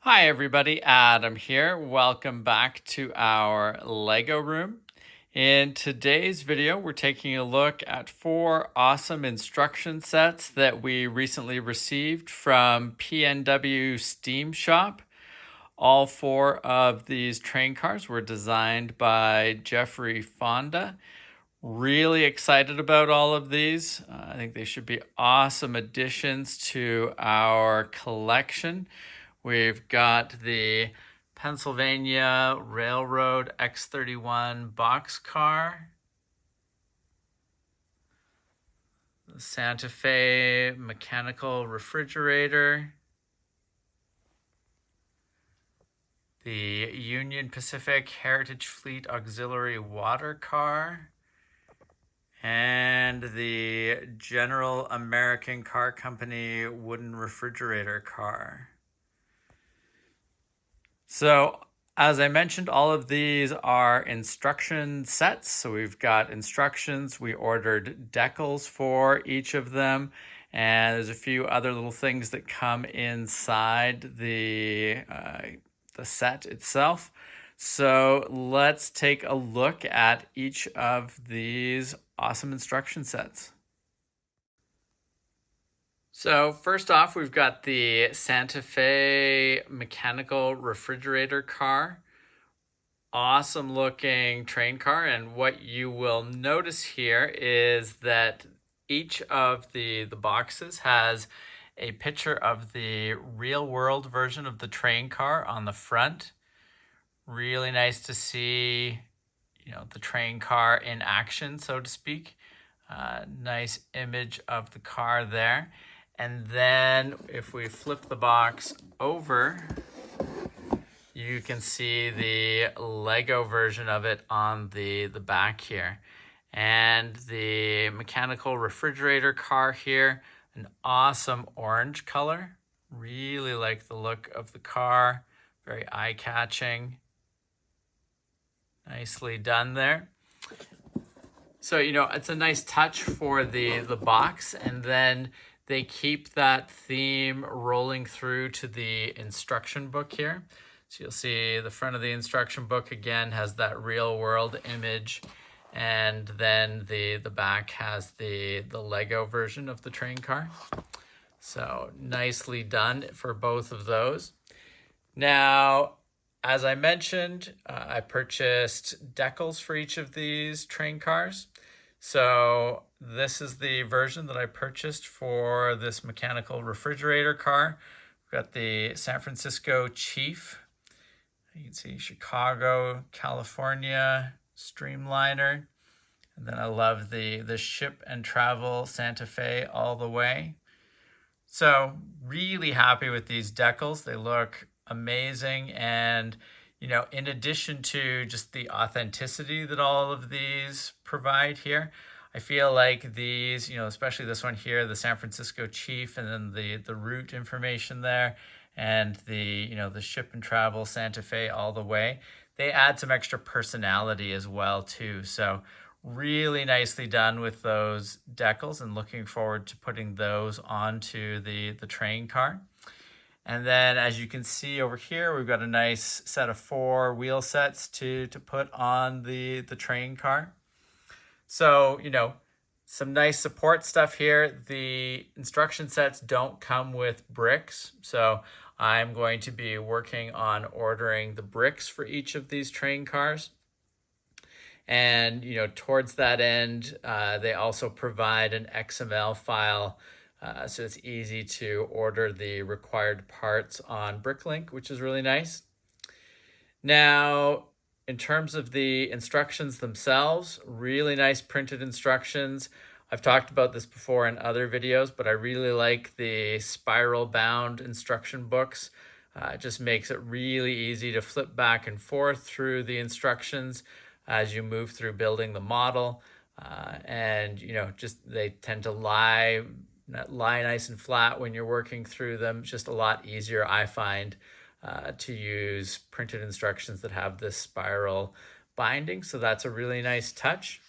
Hi everybody, Adam here. Welcome back to our Lego room. In today's video, we're taking a look at 4 awesome instruction sets that we recently received from PNW Steam Shop. All 4 of these train cars were designed by Jeffrey Fonda. Really excited about all of these. I think they should be awesome additions to our collection. We've got the Pennsylvania Railroad X31 boxcar, the Santa Fe mechanical refrigerator, the Union Pacific Heritage Fleet auxiliary water car, and the General American Car Company wooden refrigerator car. So as I mentioned, all of these are instruction sets. So we've got instructions. We ordered decals for each of them. And there's a few other little things that come inside the set itself. So let's take a look at each of these awesome instruction sets. So first off, we've got the Santa Fe mechanical refrigerator car. Awesome looking train car. And what you will notice here is that each of the boxes has a picture of the real world version of the train car on the front. Really nice to see, the train car in action, so to speak. Nice image of the car there. And then if we flip the box over, you can see the Lego version of it on the back here. And the mechanical refrigerator car here, an awesome orange color. Really like the look of the car, very eye-catching. Nicely done there. So, it's a nice touch for the box, and then they keep that theme rolling through to the instruction book here. So you'll see the front of the instruction book again has that real world image, and then the back has the Lego version of the train car. So nicely done for both of those. Now, as I mentioned, I purchased decals for each of these train cars. So this is the version that I purchased for this mechanical refrigerator car. We've got the San Francisco Chief. You can see Chicago, California, Streamliner. And then I love the Ship and Travel Santa Fe all the way. So really happy with these decals. They look amazing. And, in addition to just the authenticity that all of these provide here, I feel like these, especially this one here, the San Francisco Chief, and then the route information there, and the Ship and Travel Santa Fe all the way, they add some extra personality as well too. So really nicely done with those decals, and looking forward to putting those onto the train car. And then as you can see over here, we've got a nice set of 4 wheel sets to put on the train car. So, some nice support stuff here. The instruction sets don't come with bricks, so I'm going to be working on ordering the bricks for each of these train cars. And, towards that end, they also provide an XML file, so it's easy to order the required parts on Bricklink, which is really nice. Now, in terms of the instructions themselves, really nice printed instructions. I've talked about this before in other videos, but I really like the spiral bound instruction books. It just makes it really easy to flip back and forth through the instructions as you move through building the model. And, just they tend to lie nice and flat when you're working through them. It's just a lot easier, I find, to use printed instructions that have this spiral binding. So that's a really nice touch.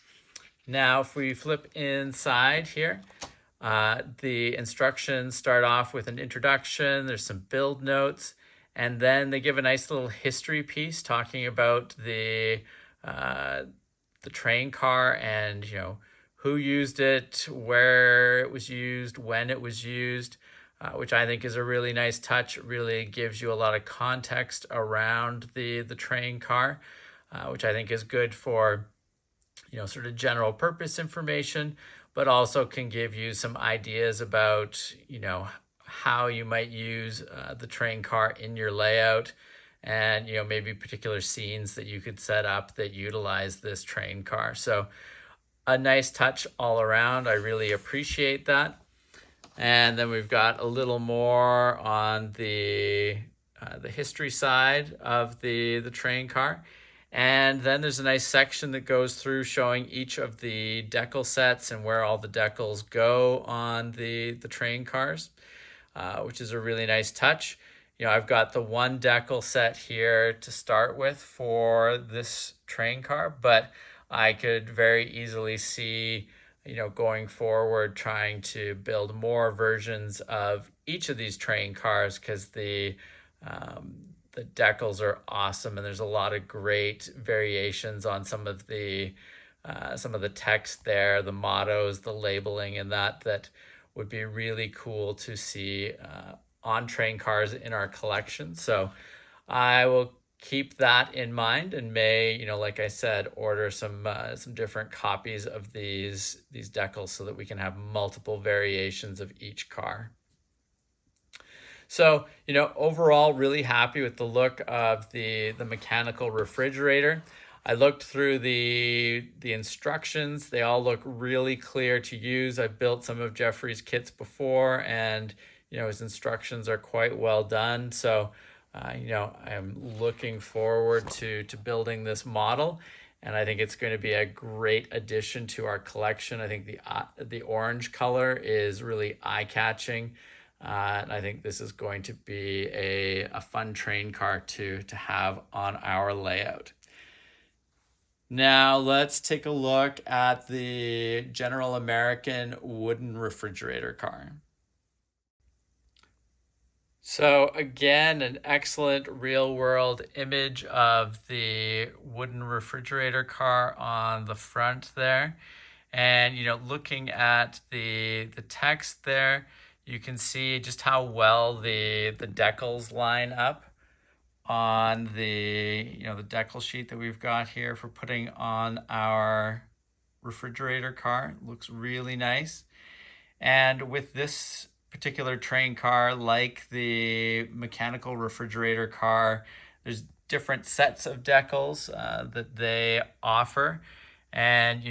Now, if we flip inside here, the instructions start off with an introduction. There's some build notes, And then they give a nice little history piece talking about the train car and, who used it, where it was used, when it was used, which I think is a really nice touch. It really gives you a lot of context around the train car, which I think is good for, sort of general purpose information, but also can give you some ideas about, how you might use the train car in your layout, and maybe particular scenes that you could set up that utilize this train car. So a nice touch all around. I really appreciate that. And then we've got a little more on the history side of the train car. And then there's a nice section that goes through showing each of the decal sets and where all the decals go on the train cars, which is a really nice touch. I've got the one decal set here to start with for this train car, but I could very easily see, going forward, trying to build more versions of each of these train cars, because the decals are awesome, and there's a lot of great variations on some of the text there, the mottos, the labeling, and that would be really cool to see on train cars in our collection. So I will keep that in mind and may, like I said, order some different copies of these decals so that we can have multiple variations of each car. So, overall, really happy with the look of the mechanical refrigerator. I looked through the instructions. They all look really clear to use. I've built some of Jeffrey's kits before, and, his instructions are quite well done. So, I'm looking forward to building this model, and I think it's going to be a great addition to our collection. I think the orange color is really eye-catching, and I think this is going to be a fun train car to have on our layout. Now let's take a look at the General American wooden refrigerator car. So again, an excellent real-world image of the wooden refrigerator car on the front there. And, looking at the text there, you can see just how well the decals line up on the decal sheet that we've got here for putting on our refrigerator car. It looks really nice. And with this particular train car, like the mechanical refrigerator car, there's different sets of decals that they offer. And,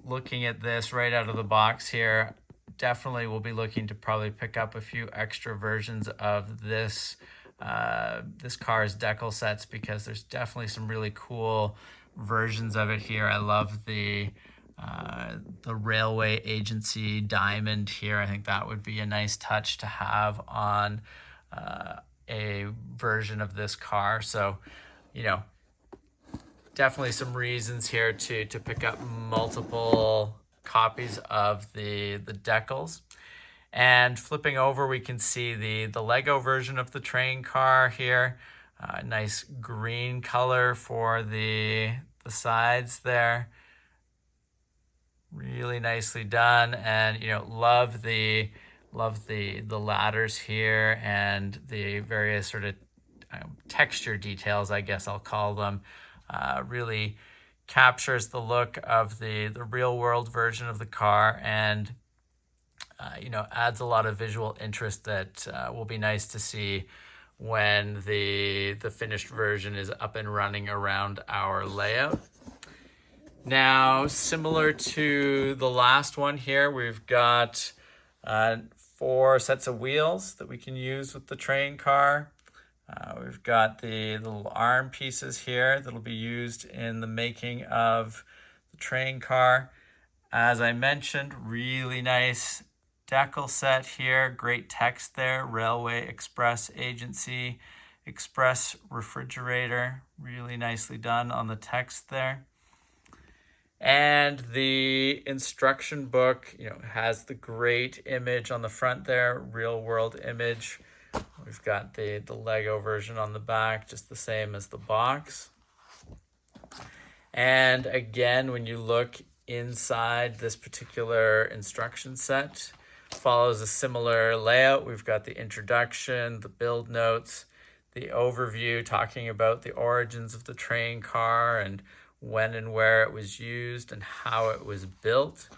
looking at this right out of the box here, definitely will be looking to probably pick up a few extra versions of this car's decal sets, because there's definitely some really cool versions of it here. I love the railway agency diamond here. I think that would be a nice touch to have on a version of this car. So, definitely some reasons here to pick up multiple copies of the decals. And flipping over, we can see the Lego version of the train car here. Nice green color for the sides there. Really nicely done. And love the ladders here and the various sort of texture details, I guess I'll call them. Really captures the look of the real world version of the car, and adds a lot of visual interest that will be nice to see when the finished version is up and running around our layout. Now, similar to the last one here, we've got 4 sets of wheels that we can use with the train car. We've got the little arm pieces here that'll be used in the making of the train car. As I mentioned, really nice decal set here. Great text there. Railway Express Agency, Express Refrigerator. Really nicely done on the text there. And the instruction book, has the great image on the front there, real world image We've got the Lego version on the back, just the same as the box. And again, when you look inside, this particular instruction set follows a similar layout. We've got the introduction, the build notes, the overview talking about the origins of the train car and when and where it was used and how it was built.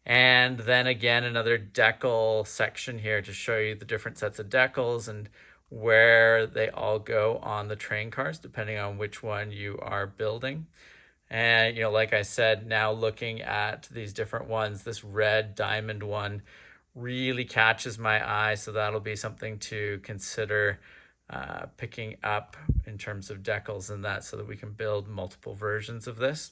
And then again, another decal section here to show you the different sets of decals and where they all go on the train cars, depending on which one you are building. And, like I said, now looking at these different ones, this red diamond one really catches my eye. So that'll be something to consider picking up in terms of decals and that, so that we can build multiple versions of this.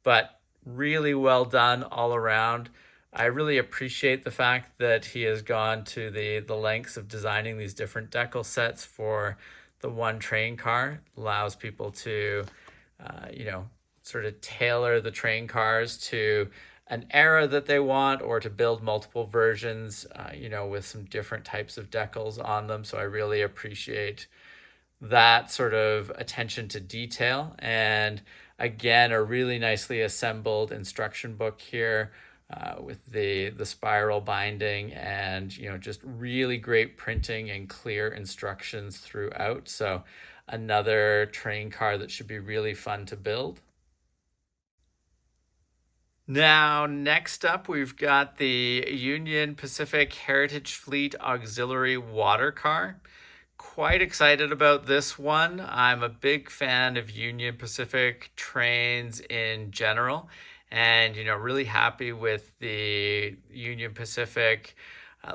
But really well done all around. I really appreciate the fact that he has gone to the lengths of designing these different decal sets for the one train car. It allows people to, sort of tailor the train cars to an era that they want, or to build multiple versions, with some different types of decals on them. So I really appreciate that sort of attention to detail. And again, a really nicely assembled instruction book here with the spiral binding and, just really great printing and clear instructions throughout. So another train car that should be really fun to build. Now, next up, we've got the Union Pacific Heritage Fleet Auxiliary Water Car. Quite excited about this one. I'm a big fan of Union Pacific trains in general, and really happy with the Union Pacific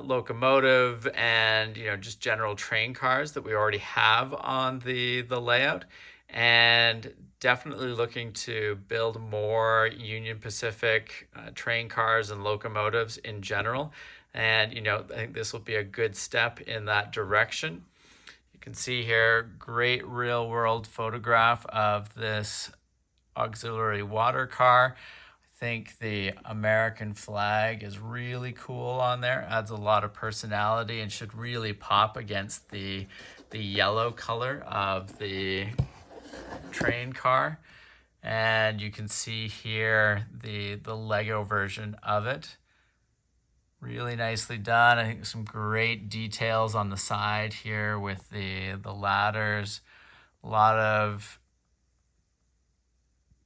locomotive and just general train cars that we already have on the layout, and definitely looking to build more Union Pacific train cars and locomotives in general. And I think this will be a good step in that direction. You can see here, great real world photograph of this auxiliary water car. I think the American flag is really cool on there, adds a lot of personality and should really pop against the yellow color of the train car. And you can see here the Lego version of it. Really nicely done. I think some great details on the side here with the ladders. A lot of,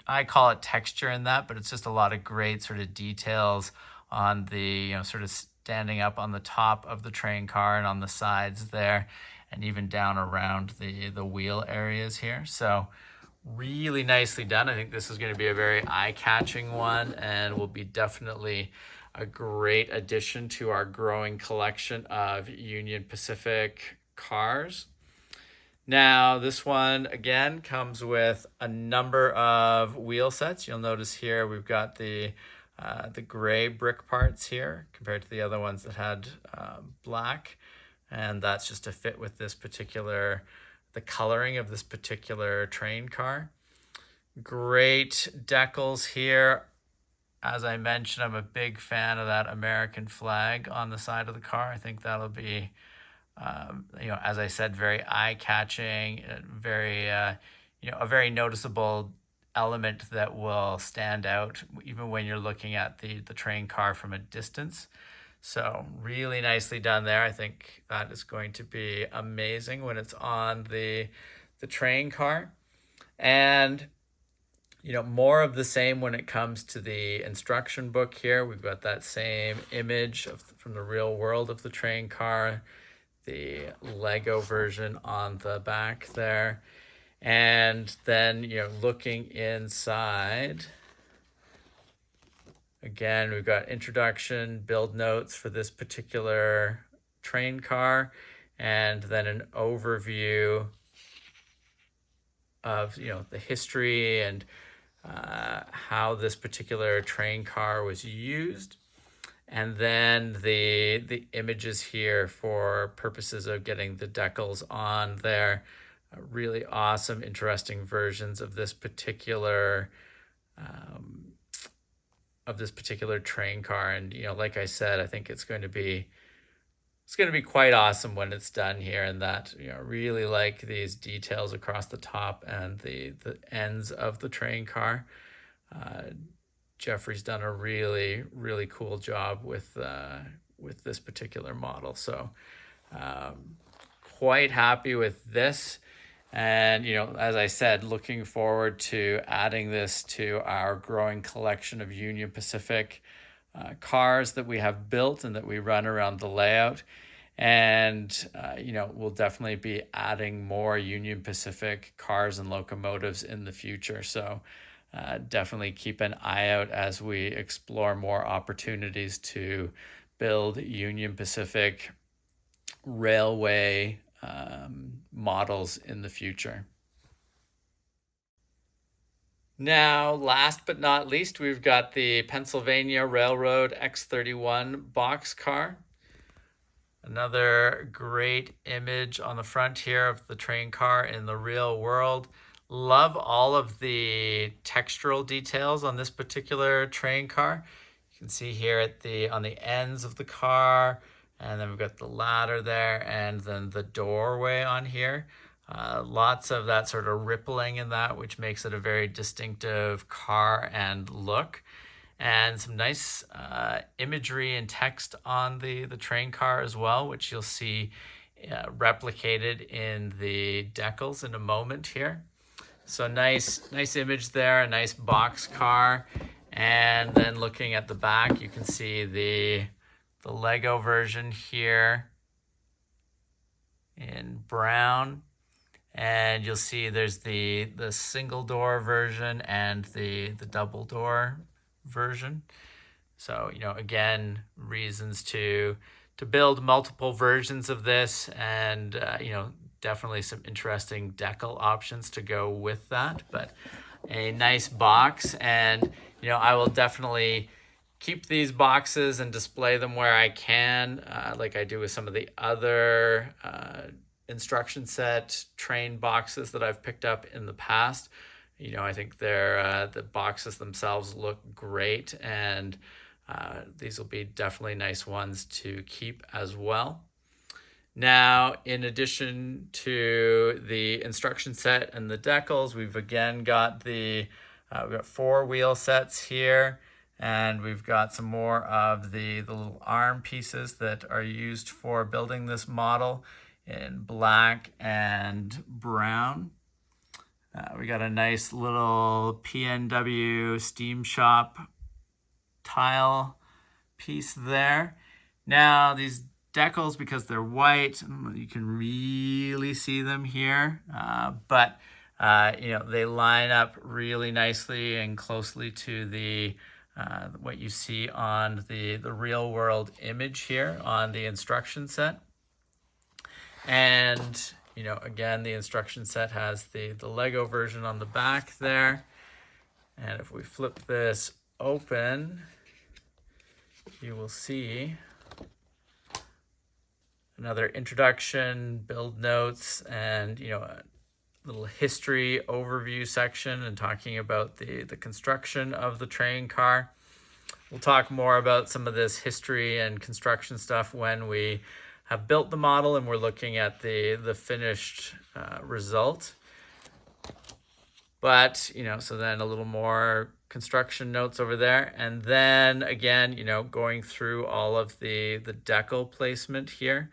I call it texture in that, but it's just a lot of great sort of details on the, sort of standing up on the top of the train car and on the sides there, and even down around the wheel areas here. So really nicely done. I think this is going to be a very eye-catching one and will be definitely a great addition to our growing collection of Union Pacific cars. Now, this one, again, comes with a number of wheel sets. You'll notice here we've got the gray brick parts here compared to the other ones that had black. And that's just to fit with this particular, the coloring of this particular train car. Great decals here. As I mentioned, I'm a big fan of that American flag on the side of the car. I think that'll be, as I said, very eye-catching, very, a very noticeable element that will stand out even when you're looking at the train car from a distance. So really nicely done there. I think that is going to be amazing when it's on the train car. And more of the same when it comes to the instruction book here. We've got that same image from the real world of the train car, the Lego version on the back there. And then, looking inside, again, we've got introduction, build notes for this particular train car, and then an overview of, the history and how this particular train car was used. And then the images here for purposes of getting the decals on there. Really awesome, interesting versions of this particular train car. And, like I said, I think it's going to be it's going to be quite awesome when it's done here. And that, really like these details across the top and the ends of the train car. Jeffrey's done a really, really cool job with this particular model. So quite happy with this. And, as I said, looking forward to adding this to our growing collection of Union Pacific cars that we have built and that we run around the layout. And, we'll definitely be adding more Union Pacific cars and locomotives in the future. So definitely keep an eye out as we explore more opportunities to build Union Pacific railway models in the future. Now, last but not least, we've got the Pennsylvania Railroad X31 boxcar. Another great image on the front here of the train car in the real world. Love all of the textural details on this particular train car. You can see here on the ends of the car, and then we've got the ladder there, and then the doorway on here. Lots of that sort of rippling in that, which makes it a very distinctive car and look. And some nice imagery and text on the train car as well, which you'll see replicated in the decals in a moment here. So nice image there, a nice box car. And then looking at the back, you can see the Lego version here in brown. And you'll see there's the single door version and the double door version. So, again, reasons to build multiple versions of this, and definitely some interesting decal options to go with that. But a nice box, and I will definitely keep these boxes and display them where I can, like I do with some of the other instruction set train boxes that I've picked up in the past. I think the boxes themselves look great, and these will be definitely nice ones to keep as well. Now, in addition to the instruction set and the decals, we've again got we've got 4 wheel sets here, and we've got some more of the little arm pieces that are used for building this model in black and brown. We got a nice little PNW Steam Shop tile piece there. Now, these decals, because they're white, you can really see them here, but they line up really nicely and closely to the what you see on the real world image here on the instruction set. And again, the instruction set has the Lego version on the back there. And if we flip this open, you will see another introduction, build notes, and a little history overview section and talking about the construction of the train car. We'll talk more about some of this history and construction stuff when we have built the model and we're looking at the finished result. But, so then a little more construction notes over there. And then again, going through all of the decal placement here.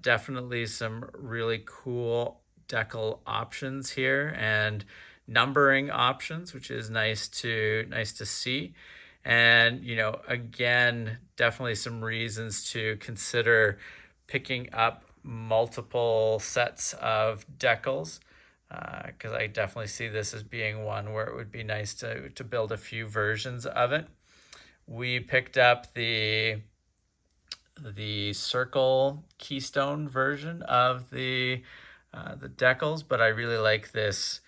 Definitely some really cool decal options here and numbering options, which is nice to see. And, again, definitely some reasons to consider picking up multiple sets of decals, because I definitely see this as being one where it would be nice to build a few versions of it. We picked up the circle keystone version of the decals, but I really like this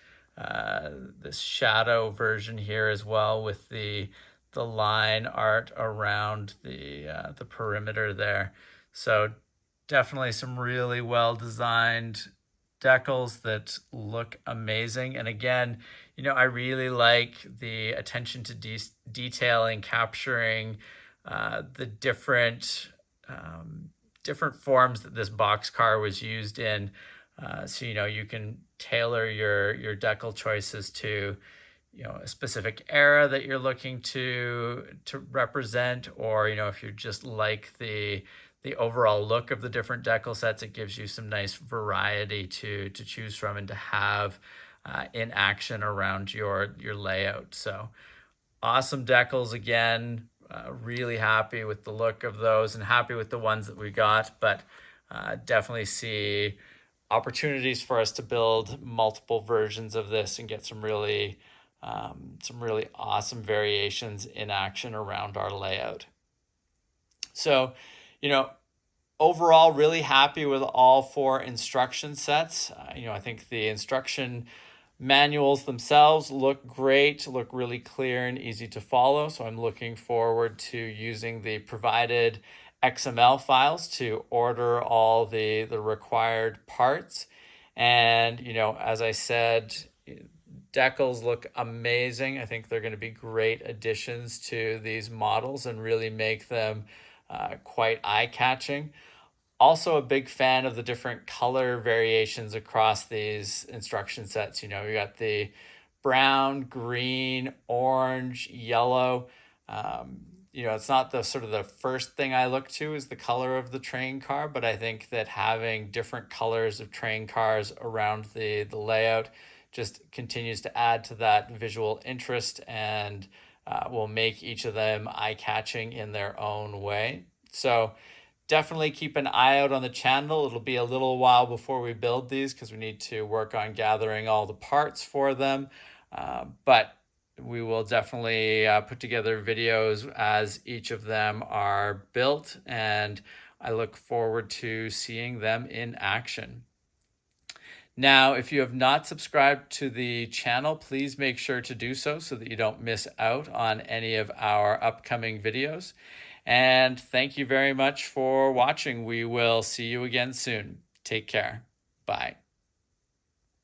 shadow version here as well, with the line art around the perimeter there. So definitely some really well designed decals that look amazing. And again, I really like the attention to detailing, capturing the different different forms that this boxcar was used in. So, you know, you can tailor your decal choices to, you know, a specific era that you're looking to represent, or, you know, if you just like the overall look of the different decal sets, it gives you some nice variety to choose from and to have in action around your layout. So awesome decals again. Really happy with the look of those and happy with the ones that we got, but definitely see opportunities for us to build multiple versions of this and get some really awesome variations in action around our layout. So, you know, overall, really happy with all 4 instruction sets. You know, I think the instruction manuals themselves look great, look really clear and easy to follow. So I'm looking forward to using the provided XML files to order all the required parts. And, you know, as I said, decals look amazing. I think they're going to be great additions to these models and really make them quite eye-catching. Also a big fan of the different color variations across these instruction sets. You know, we got the brown, green, orange, yellow. You know, it's not the sort of the first thing I look to is the color of the train car, but I think that having different colors of train cars around the layout just continues to add to that visual interest and will make each of them eye-catching in their own way. So definitely keep an eye out on the channel. It'll be a little while before we build these because we need to work on gathering all the parts for them. But we will definitely put together videos as each of them are built, and I look forward to seeing them in action. Now, if you have not subscribed to the channel, please make sure to do so that you don't miss out on any of our upcoming videos. And thank you very much for watching. We will see you again soon. Take care. Bye.